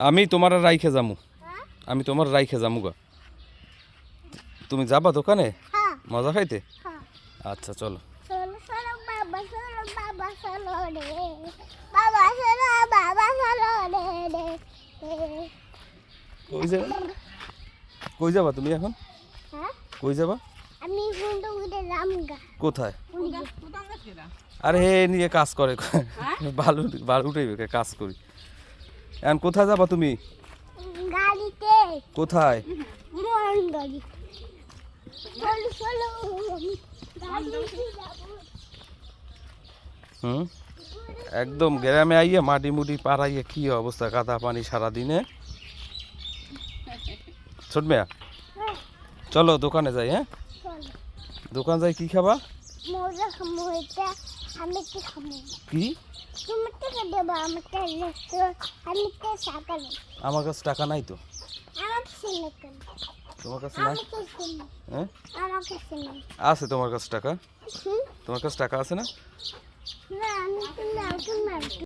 আমি তোমার রাইখে যামু, হ্যাঁ? আমি তোমার রাইখে যামু গা। তুমি যাবা দোকানে হ্যাঁ, মজা খাইতে? হ্যাঁ। আচ্ছা চলো। চলো, চলো, বাবা, চলো, বাবা, চলো রে। বাবা, চলো, বাবা, চলো রে, রে, রে। কই যাবা, কই যাবা তুমি এখন? হ্যাঁ? কই যাবা? আমি কিন্তু উঠে রামগা কোথায়? উঠে। আরে হে নিয়ে কাজ করে, বালু বালু উঠাইবে কাজ করি। এখন কোথায় যাবা তুমি? গাড়িতে কোথায়? মোহন গাড়ি। চলো, চলো, গাড়িতে যাবো। হুম, একদম গ্রামে আইয়ে মাটি মুটি পাড়াইয়ে কি অবস্থা, কাদা পানি সারাদিনে। ছোট মেয়া, হ্যাঁ, চলো দোকানে যাই। হ্যাঁ, চলো। দোকান যাই, কি খাবা? মজা খামো এটা, আমি কি খামো? কি? তুমি থেকে দেবো আমাকে আমি তো সাকাল আমার কাছে টাকা নাই তো। আমার ছেলে কেন তোমার কাছে নাই? আমাকে ছেলে হ্যাঁ, আমাকে ছেলে আছে তোমার কাছে টাকা? হুম তোমার কাছে টাকা আছে না? না আমি তুমি